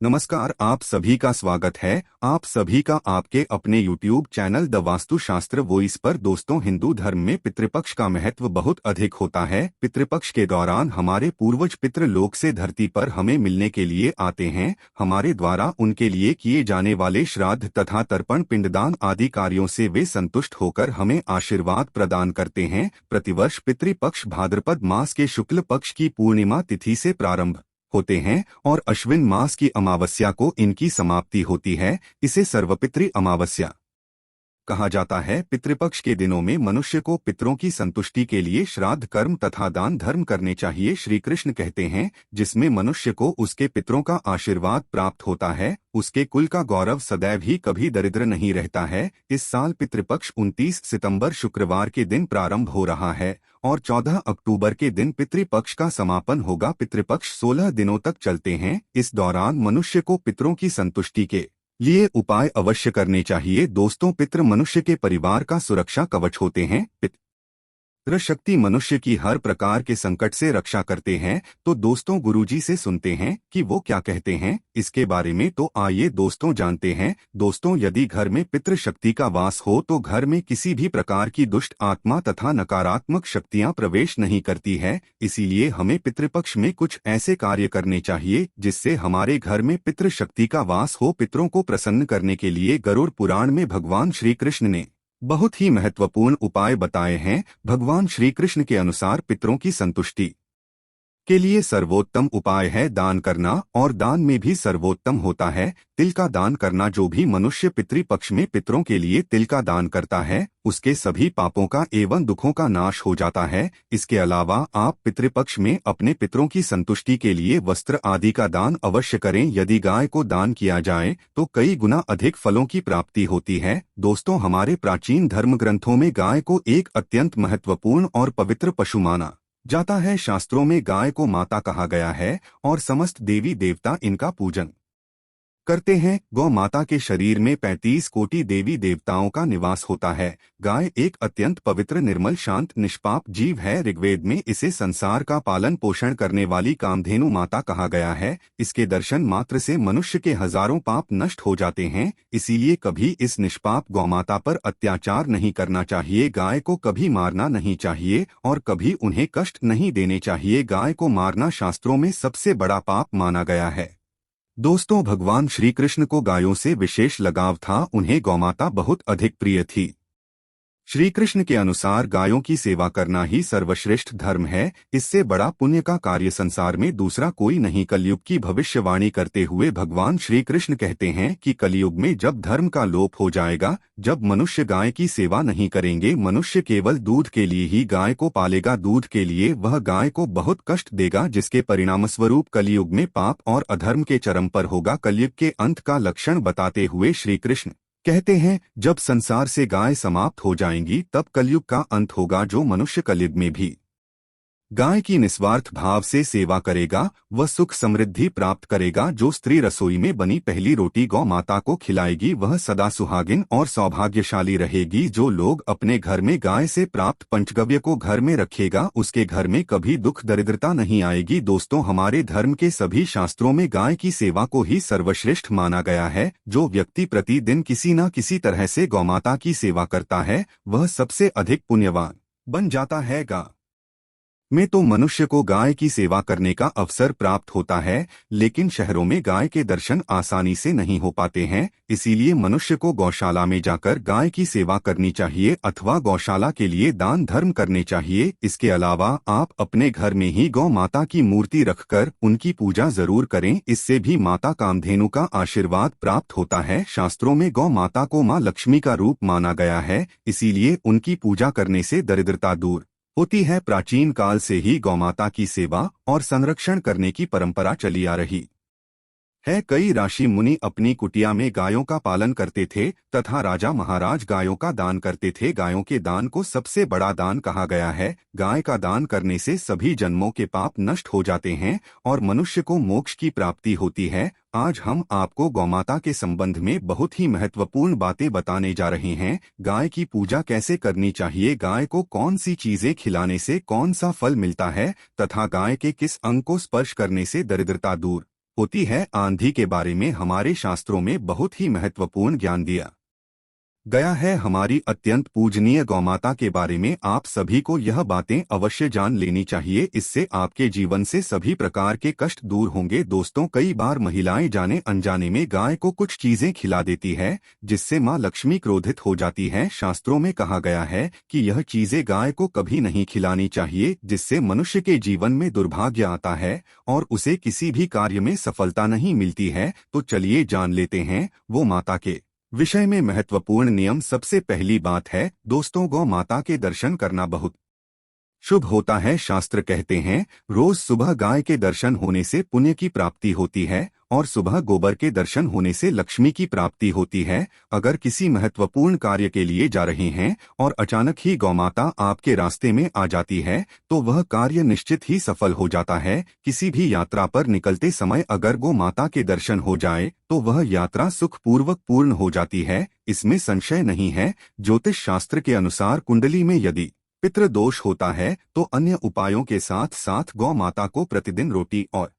नमस्कार, आप सभी का स्वागत है। आप सभी का आपके अपने YouTube channel the Vastushastra voice पर। दोस्तों, हिंदू धर्म में पितृपक्ष का महत्व बहुत अधिक होता है। पितृपक्ष के दौरान हमारे पूर्वज पितृलोक से धरती पर हमें मिलने के लिए आते हैं। हमारे द्वारा उनके लिए किए जाने वाले श्राद्ध तथा तर्पण, पिंडदान आदि कार्यों से वे संतुष्ट होकर हमें आशीर्वाद प्रदान करते हैं। प्रतिवर्ष पितृपक्ष भाद्रपद मास के शुक्ल पक्ष की पूर्णिमा तिथि से प्रारंभ होते हैं और अश्विन मास की अमावस्या को इनकी समाप्ति होती है। इसे सर्वपितृ अमावस्या कहा जाता है। पितृपक्ष के दिनों में मनुष्य को पितरों की संतुष्टि के लिए श्राद्ध कर्म तथा दान धर्म करने चाहिए। श्री कृष्ण कहते हैं, जिसमें मनुष्य को उसके पितरों का आशीर्वाद प्राप्त होता है, उसके कुल का गौरव सदैव ही कभी दरिद्र नहीं रहता है। इस साल पितृपक्ष 29 सितंबर शुक्रवार के दिन प्रारंभ हो रहा है और 14 अक्टूबर के दिन पितृपक्ष का समापन होगा। पितृपक्ष 16 दिनों तक चलते हैं। इस दौरान मनुष्य को पितरों की संतुष्टि के लिए उपाय अवश्य करने चाहिए। दोस्तों, पितृ मनुष्य के परिवार का सुरक्षा कवच होते हैं। पितृ शक्ति मनुष्य की हर प्रकार के संकट से रक्षा करते हैं। तो दोस्तों, गुरुजी से सुनते हैं कि वो क्या कहते हैं इसके बारे में। तो आइए दोस्तों जानते हैं। दोस्तों, यदि घर में पितृ शक्ति का वास हो तो घर में किसी भी प्रकार की दुष्ट आत्मा तथा नकारात्मक शक्तियां प्रवेश नहीं करती है। इसीलिए हमें पितृपक्ष में कुछ ऐसे कार्य करने चाहिए जिससे हमारे घर में पितृ शक्ति का वास हो। पितरों को प्रसन्न करने के लिए गरुड़ पुराण में भगवान श्री कृष्ण ने बहुत ही महत्वपूर्ण उपाय बताए हैं। भगवान श्री कृष्ण के अनुसार पितरों की संतुष्टि के लिए सर्वोत्तम उपाय है दान करना, और दान में भी सर्वोत्तम होता है तिल का दान करना। जो भी मनुष्य पितृपक्ष में पितरों के लिए तिल का दान करता है, उसके सभी पापों का एवं दुखों का नाश हो जाता है। इसके अलावा आप पितृपक्ष में अपने पितरों की संतुष्टि के लिए वस्त्र आदि का दान अवश्य करें। यदि गाय को दान किया जाए तो कई गुना अधिक फलों की प्राप्ति होती है। दोस्तों, हमारे प्राचीन धर्म ग्रंथों में गाय को एक अत्यंत महत्वपूर्ण और पवित्र पशु माना जाता है। शास्त्रों में गाय को माता कहा गया है और समस्त देवी देवता इनका पूजन करते हैं। गौ माता के शरीर में 35 कोटि देवी देवताओं का निवास होता है। गाय एक अत्यंत पवित्र, निर्मल, शांत, निष्पाप जीव है। ऋग्वेद में इसे संसार का पालन पोषण करने वाली कामधेनु माता कहा गया है। इसके दर्शन मात्र से मनुष्य के हजारों पाप नष्ट हो जाते हैं। इसीलिए कभी इस निष्पाप गौमाता पर अत्याचार नहीं करना चाहिए। गाय को कभी मारना नहीं चाहिए और कभी उन्हें कष्ट नहीं देने चाहिए। गाय को मारना शास्त्रों में सबसे बड़ा पाप माना गया है। दोस्तों, भगवान श्री कृष्ण को गायों से विशेष लगाव था। उन्हें गौमाता बहुत अधिक प्रिय थी। श्री कृष्ण के अनुसार गायों की सेवा करना ही सर्वश्रेष्ठ धर्म है। इससे बड़ा पुण्य का कार्य संसार में दूसरा कोई नहीं। कलयुग की भविष्यवाणी करते हुए भगवान श्री कृष्ण कहते हैं कि कलयुग में जब धर्म का लोप हो जाएगा, जब मनुष्य गाय की सेवा नहीं करेंगे, मनुष्य केवल दूध के लिए ही गाय को पालेगा, दूध के लिए वह गाय को बहुत कष्ट देगा, जिसके परिणामस्वरूप कलयुग में पाप और अधर्म के चरम पर होगा। कलयुग के अंत का लक्षण बताते हुए श्री कृष्ण कहते हैं, जब संसार से गाय समाप्त हो जाएंगी तब कलयुग का अंत होगा। जो मनुष्य कलयुग में भी गाय की निस्वार्थ भाव से सेवा करेगा वह सुख समृद्धि प्राप्त करेगा। जो स्त्री रसोई में बनी पहली रोटी गौ माता को खिलाएगी वह सदा सुहागिन और सौभाग्यशाली रहेगी। जो लोग अपने घर में गाय से प्राप्त पंचगव्य को घर में रखेगा उसके घर में कभी दुख दरिद्रता नहीं आएगी। दोस्तों, हमारे धर्म के सभी शास्त्रों में गाय की सेवा को ही सर्वश्रेष्ठ माना गया है। जो व्यक्ति प्रतिदिन किसी न किसी तरह से गौमाता की सेवा करता है वह सबसे अधिक पुण्यवान बन जाता है। गाय में तो मनुष्य को गाय की सेवा करने का अवसर प्राप्त होता है, लेकिन शहरों में गाय के दर्शन आसानी से नहीं हो पाते हैं। इसीलिए मनुष्य को गौशाला में जाकर गाय की सेवा करनी चाहिए अथवा गौशाला के लिए दान धर्म करने चाहिए। इसके अलावा आप अपने घर में ही गौ माता की मूर्ति रखकर उनकी पूजा जरूर करें। इससे भी माता कामधेनु का आशीर्वाद प्राप्त होता है। शास्त्रों में गौ माता को माँ लक्ष्मी का रूप माना गया है, इसीलिए उनकी पूजा करने से दरिद्रता दूर होती है। प्राचीन काल से ही गौमाता की सेवा और संरक्षण करने की परंपरा चली आ रही है। कई ऋषि मुनि अपनी कुटिया में गायों का पालन करते थे तथा राजा महाराज गायों का दान करते थे। गायों के दान को सबसे बड़ा दान कहा गया है। गाय का दान करने से सभी जन्मों के पाप नष्ट हो जाते हैं और मनुष्य को मोक्ष की प्राप्ति होती है। आज हम आपको गौमाता के संबंध में बहुत ही महत्वपूर्ण बातें बताने जा रहे हैं। गाय की पूजा कैसे करनी चाहिए, गाय को कौन सी चीजें खिलाने से कौन सा फल मिलता है तथा गाय के किस अंग को स्पर्श करने से दरिद्रता दूर होती है। आंधी के बारे में हमारे शास्त्रों में बहुत ही महत्वपूर्ण ज्ञान दिया गया है। हमारी अत्यंत पूजनीय गौमाता के बारे में आप सभी को यह बातें अवश्य जान लेनी चाहिए। इससे आपके जीवन से सभी प्रकार के कष्ट दूर होंगे। दोस्तों, कई बार महिलाएं जाने अनजाने में गाय को कुछ चीजें खिला देती है, जिससे मां लक्ष्मी क्रोधित हो जाती है। शास्त्रों में कहा गया है कि यह चीजें गाय को कभी नहीं खिलानी चाहिए, जिससे मनुष्य के जीवन में दुर्भाग्य आता है और उसे किसी भी कार्य में सफलता नहीं मिलती है। तो चलिए जान लेते हैं वो माता के विषय में महत्वपूर्ण नियम। सबसे पहली बात है दोस्तों, गौ माता के दर्शन करना बहुत शुभ होता है। शास्त्र कहते हैं रोज सुबह गाय के दर्शन होने से पुण्य की प्राप्ति होती है और सुबह गोबर के दर्शन होने से लक्ष्मी की प्राप्ति होती है। अगर किसी महत्वपूर्ण कार्य के लिए जा रहे हैं और अचानक ही गौमाता आपके रास्ते में आ जाती है तो वह कार्य निश्चित ही सफल हो जाता है। किसी भी यात्रा पर निकलते समय अगर गौ माता के दर्शन हो जाए तो वह यात्रा सुखपूर्वक पूर्ण हो जाती है, इसमें संशय नहीं है। ज्योतिष शास्त्र के अनुसार कुंडली में यदि पितृ दोष होता है तो अन्य उपायों के साथ साथ गौ माता को प्रतिदिन रोटी और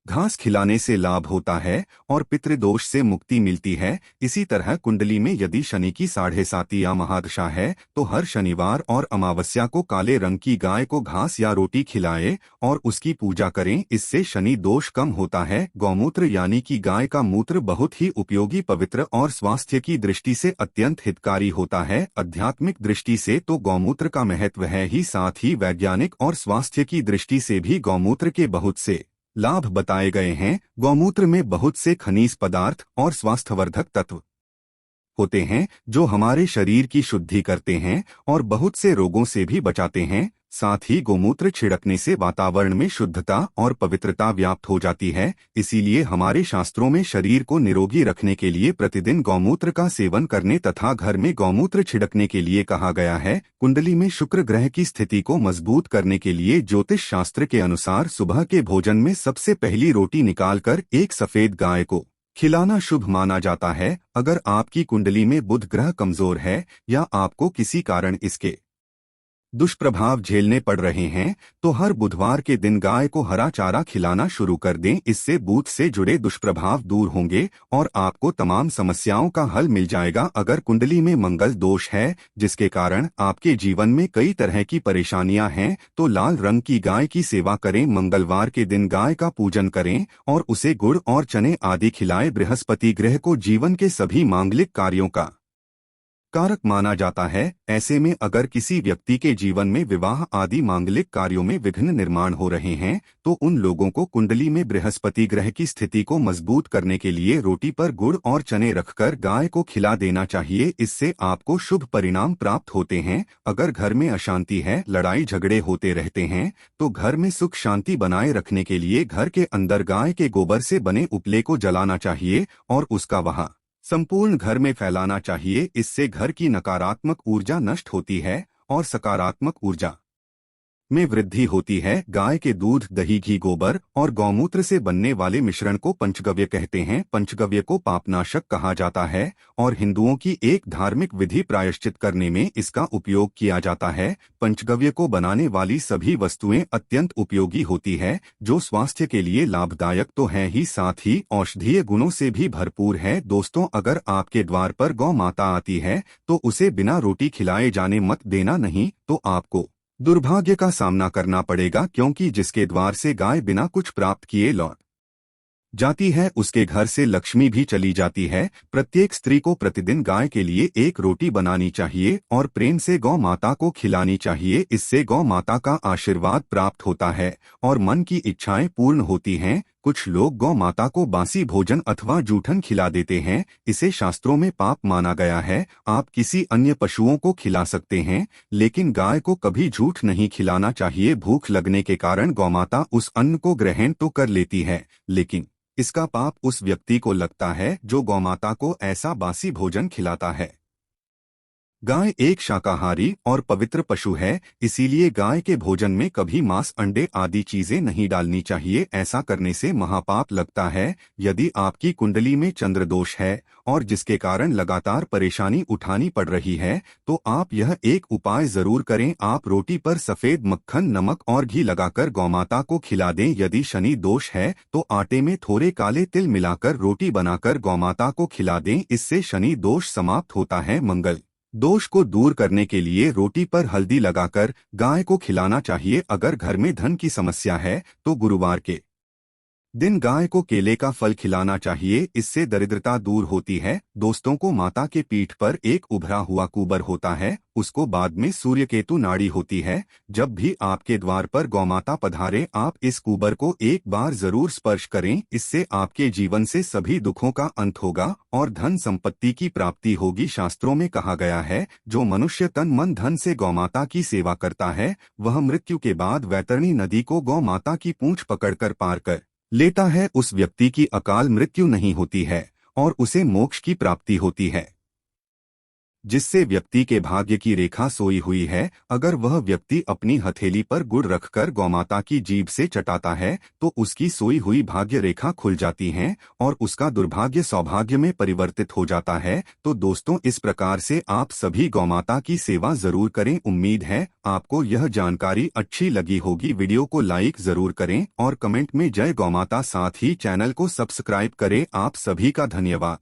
घास खिलाने से लाभ होता है और पितृदोष से मुक्ति मिलती है। इसी तरह कुंडली में यदि शनि की 7.5 या महादशा है तो हर शनिवार और अमावस्या को काले रंग की गाय को घास या रोटी खिलाएं और उसकी पूजा करें। इससे शनि दोष कम होता है। गौमूत्र यानी कि गाय का मूत्र बहुत ही उपयोगी, पवित्र और स्वास्थ्य की दृष्टि से अत्यंत हितकारी होता है। आध्यात्मिक दृष्टि से तो गौमूत्र का महत्व है ही, साथ ही वैज्ञानिक और स्वास्थ्य की दृष्टि से भी गौमूत्र के बहुत से लाभ बताए गए हैं। गौमूत्र में बहुत से खनिज पदार्थ और स्वास्थ्यवर्धक तत्व होते हैं जो हमारे शरीर की शुद्धि करते हैं और बहुत से रोगों से भी बचाते हैं। साथ ही गोमूत्र छिड़कने से वातावरण में शुद्धता और पवित्रता व्याप्त हो जाती है। इसीलिए हमारे शास्त्रों में शरीर को निरोगी रखने के लिए प्रतिदिन गौमूत्र का सेवन करने तथा घर में गौमूत्र छिड़कने के लिए कहा गया है। कुंडली में शुक्र ग्रह की स्थिति को मजबूत करने के लिए ज्योतिष शास्त्र के अनुसार सुबह के भोजन में सबसे पहली रोटी निकालकर एक सफेद गाय को खिलाना शुभ माना जाता है। अगर आपकी कुंडली में बुध ग्रह कमजोर है या आपको किसी कारण इसके दुष्प्रभाव झेलने पड़ रहे हैं तो हर बुधवार के दिन गाय को हरा चारा खिलाना शुरू कर दें। इससे बुध से जुड़े दुष्प्रभाव दूर होंगे और आपको तमाम समस्याओं का हल मिल जाएगा। अगर कुंडली में मंगल दोष है जिसके कारण आपके जीवन में कई तरह की परेशानियां हैं तो लाल रंग की गाय की सेवा करें। मंगलवार के दिन गाय का पूजन करें और उसे गुड़ और चने आदि खिलाएं। बृहस्पति ग्रह को जीवन के सभी मांगलिक कार्यों का कारक माना जाता है। ऐसे में अगर किसी व्यक्ति के जीवन में विवाह आदि मांगलिक कार्यों में विघ्न निर्माण हो रहे हैं तो उन लोगों को कुंडली में बृहस्पति ग्रह की स्थिति को मजबूत करने के लिए रोटी पर गुड़ और चने रखकर गाय को खिला देना चाहिए। इससे आपको शुभ परिणाम प्राप्त होते हैं। अगर घर में अशांति है, लड़ाई झगड़े होते रहते हैं तो घर में सुख शांति बनाए रखने के लिए घर के अंदर गाय के गोबर से बने उपले को जलाना चाहिए और उसका वहां संपूर्ण घर में फैलाना चाहिए। इससे घर की नकारात्मक ऊर्जा नष्ट होती है और सकारात्मक ऊर्जा में वृद्धि होती है। गाय के दूध, दही, घी, गोबर और गौमूत्र से बनने वाले मिश्रण को पंचगव्य कहते हैं। पंचगव्य को पापनाशक कहा जाता है और हिंदुओं की एक धार्मिक विधि प्रायश्चित करने में इसका उपयोग किया जाता है। पंचगव्य को बनाने वाली सभी वस्तुएं अत्यंत उपयोगी होती है जो स्वास्थ्य के लिए लाभदायक तो है ही, साथ ही औषधीय गुणों से भी भरपूर है। दोस्तों, अगर आपके द्वार पर गौ माता आती है तो उसे बिना रोटी खिलाए जाने मत देना, नहीं तो आपको दुर्भाग्य का सामना करना पड़ेगा, क्योंकि जिसके द्वार से गाय बिना कुछ प्राप्त किए लौट जाती है उसके घर से लक्ष्मी भी चली जाती है। प्रत्येक स्त्री को प्रतिदिन गाय के लिए एक रोटी बनानी चाहिए और प्रेम से गौ माता को खिलानी चाहिए। इससे गौ माता का आशीर्वाद प्राप्त होता है और मन की इच्छाएं पूर्ण होती हैं। कुछ लोग गौ माता को बासी भोजन अथवा जूठन खिला देते हैं, इसे शास्त्रों में पाप माना गया है। आप किसी अन्य पशुओं को खिला सकते हैं लेकिन गाय को कभी झूठ नहीं खिलाना चाहिए। भूख लगने के कारण गौमाता उस अन्न को ग्रहण तो कर लेती है लेकिन इसका पाप उस व्यक्ति को लगता है जो गौमाता को ऐसा बासी भोजन खिलाता है। गाय एक शाकाहारी और पवित्र पशु है, इसीलिए गाय के भोजन में कभी मांस, अंडे आदि चीजें नहीं डालनी चाहिए। ऐसा करने से महापाप लगता है। यदि आपकी कुंडली में चंद्र दोष है और जिसके कारण लगातार परेशानी उठानी पड़ रही है, तो आप यह एक उपाय जरूर करें। आप रोटी पर सफेद मक्खन, नमक और घी लगाकर गौमाता को खिला दें। यदि शनि दोष है तो आटे में थोड़े काले तिल मिलाकर रोटी बनाकर गौमाता को खिला दें। इससे शनि दोष समाप्त होता है। मंगल दोष को दूर करने के लिए रोटी पर हल्दी लगाकर गाय को खिलाना चाहिए। अगर घर में धन की समस्या है तो गुरुवार के दिन गाय को केले का फल खिलाना चाहिए, इससे दरिद्रता दूर होती है। दोस्तों को माता के पीठ पर एक उभरा हुआ कुबर होता है, उसको बाद में सूर्यकेतु नाड़ी होती है। जब भी आपके द्वार पर गौमाता पधारे, आप इस कुबर को एक बार जरूर स्पर्श करें। इससे आपके जीवन से सभी दुखों का अंत होगा और धन संपत्ति की प्राप्ति होगी। शास्त्रों में कहा गया है, जो मनुष्य तन मन धन से गौमाता की सेवा करता है, वह मृत्यु के बाद वैतरणी नदी को गौमाता की पूंछ पकड़कर पार कर लेता है। उस व्यक्ति की अकाल मृत्यु नहीं होती है और उसे मोक्ष की प्राप्ति होती है, जिससे व्यक्ति के भाग्य की रेखा सोई हुई है। अगर वह व्यक्ति अपनी हथेली पर गुड़ रखकर गौमाता की जीभ से चटाता है तो उसकी सोई हुई भाग्य रेखा खुल जाती है और उसका दुर्भाग्य सौभाग्य में परिवर्तित हो जाता है। तो दोस्तों, इस प्रकार से आप सभी गौमाता की सेवा जरूर करें। उम्मीद है आपको यह जानकारी अच्छी लगी होगी। वीडियो को लाइक जरूर करें और कमेंट में जय गौमाता, साथ ही चैनल को सब्सक्राइब करें। आप सभी का धन्यवाद।